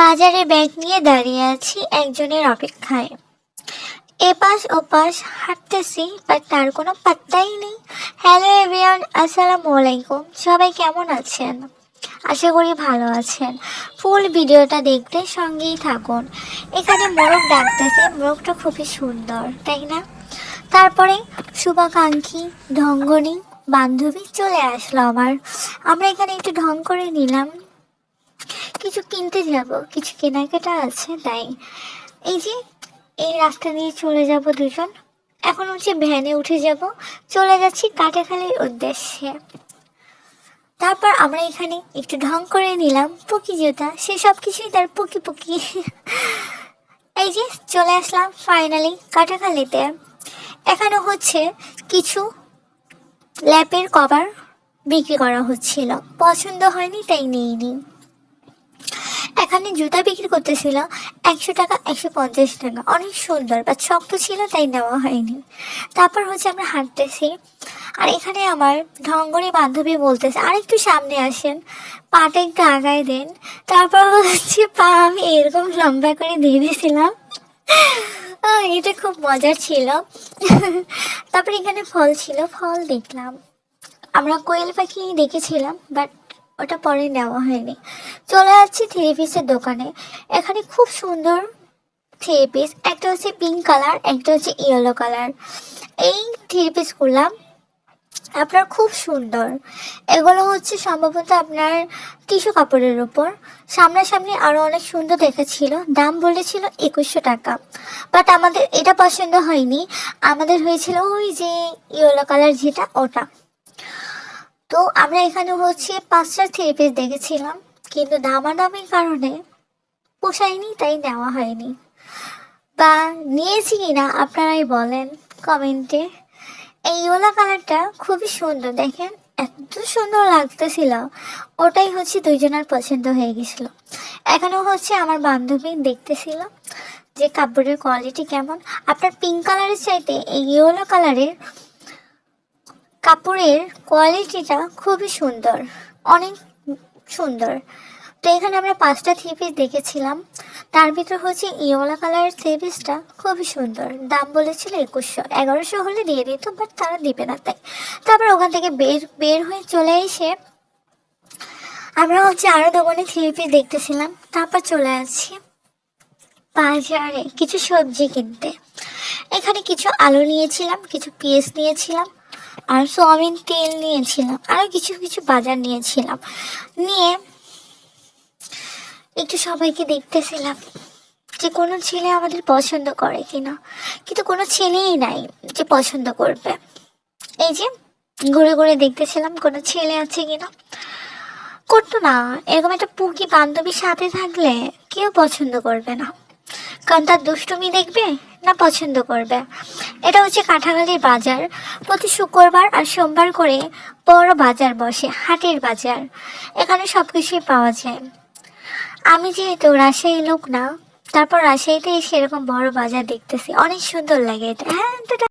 বাজারে ব্যাগ নিয়ে দাঁড়িয়ে আছি একজনের অপেক্ষায়। এপাশ ওপাশ হাঁটতেছি, বাট তার কোনো পাত্তাই নেই। হ্যালো এভরিওয়ান, আসসালামু আলাইকুম। সবাই কেমন আছেন? আশা করি ভালো আছেন। ফুল ভিডিওটা দেখতে সঙ্গেই থাকুন। এখানে মোরগ ডাকতেছে, মোরগটা খুবই সুন্দর, তাই না? তারপরে শুভাকাঙ্ক্ষী ঢঙ্গনি বান্ধবী চলে আসলো আমার। আমরা এখানে একটু ঢং করে নিলাম, কিছু কিনতে যাব, কিছু কেনাকাটা আছে তাই। এই যে এই রাস্তা দিয়ে চলে যাব দুজন। এখন হচ্ছে ভ্যানে উঠে যাব, চলে যাচ্ছি কাটাখালীর উদ্দেশ্যে। তারপর আমরা এখানে একটু ঢং করে নিলাম, পুকি জুতা, সে সব কিছুই তার পুকি পুকি। এই যে চলে আসলাম ফাইনালি কাটাখালীতে। এখানে হচ্ছে কিছু ল্যাপের কভার বিক্রি করা হচ্ছিল, পছন্দ হয়নি তাই নিইনি। এখানে জুতা বিক্রি করতেছিল 100 টাকা, 150 টাকা, অনেক সুন্দর, বা শক্ত ছিল তাই নেওয়া হয়নি। তারপর হচ্ছে আমরা হাঁটতেছি, আর এখানে আমার ঢঙ্গরি বান্ধবী বলতেছে আর একটু সামনে আসেন, পাটা একটু আগায় দেন। তারপর হচ্ছে পা আমি এরকম লম্বা করে দিয়ে দিয়েছিলাম। এটা খুব মজার ছিল। তারপর এখানে ফল ছিল, ফল দেখলাম। আমরা কোয়েল পাখি দেখেছিলাম, বাট ওটা পরে নেওয়া হয়নি। চলে যাচ্ছি থ্রি পিসের দোকানে। এখানে খুব সুন্দর থ্রি পিস, একটা হচ্ছে পিঙ্ক কালার, একটা হচ্ছে ইয়েলো কালার। এই থ্রি পিস করলাম আপনার, খুব সুন্দর। এগুলো হচ্ছে সম্ভবত আপনার টিস্যু কাপড়ের উপর। সামনাসামনি আরো অনেক সুন্দর দেখাচ্ছিল, দাম বলেছিল 2100 টাকা, বাট আমাদের এটা পছন্দ হয়নি। আমাদের হয়েছিল ওই যে ইয়েলো কালার যেটা, ওটা। তো আমরা এখানে হচ্ছে 5টা থ্রি পিস দেখেছিলাম, কিন্তু দামাদামির কারণে পোষায়নি তাই নেওয়া হয়নি। বা নিয়েছি কিনা আপনারাই বলেন কমেন্টে। এই ইয়েলো কালারটা খুবই সুন্দর, দেখেন এত সুন্দর লাগতেছিল, ওটাই হচ্ছে দুইজনের পছন্দ হয়ে গেছিল। এখানে হচ্ছে আমার বান্ধবী দেখতেছিল যে কাপড়ের কোয়ালিটি কেমন। আপনার পিঙ্ক কালারের চাইতে এই ইয়েলো কালারের কাপড়ের কোয়ালিটিটা খুবই সুন্দর, অনেক সুন্দর। তো এখানে আমরা 5টা থ্রি পিস দেখেছিলাম, তার ভিতর হচ্ছে ইয়েলো কালারের থ্রি পিসটা খুবই সুন্দর। দাম বলেছিল 2100, 1100 হলে দিয়ে দিত, বাট তারা দিবে না তাই। তারপর ওখান থেকে বের হয়ে চলে এসে আমরা হচ্ছে আরো দোকানে থ্রি পিস দেখতেছিলাম। তারপর চলে আসছি বাজারে কিছু সবজি কিনতে। এখানে কিছু আলু নিয়েছিলাম, কিছু পেঁয়াজ নিয়েছিলাম, আর সয়াবিন তেল নিয়েছিলাম, আরও কিছু কিছু বাজার নিয়েছিলাম। নিয়ে একটু সবাইকে দেখতেছিলাম যে কোনো ছেলে আমাদের পছন্দ করে কিনা, কিন্তু কোনো ছেলেই নাই যে পছন্দ করবে। এই যে ঘুরে ঘুরে দেখতেছিলাম কোনো ছেলে আছে কিনা, করতো না। এরকম একটা পুকি বান্ধবীর সাথে থাকলে কেউ পছন্দ করবে না, কারণ তার দুষ্টুমি দেখবে না পছন্দ করবে। এটা হচ্ছে কাঁঠাগালির বাজার। প্রতি শুক্রবার আর সোমবার করে বড় বাজার বসে, হাটের বাজার। এখানে সবকিছুই পাওয়া যায়। আমি যেহেতু রাজশাহী লোক না, তারপর রাজশাহীতে এসে এরকম বড় বাজার দেখতেছি, অনেক সুন্দর লাগে এটা। হ্যাঁ,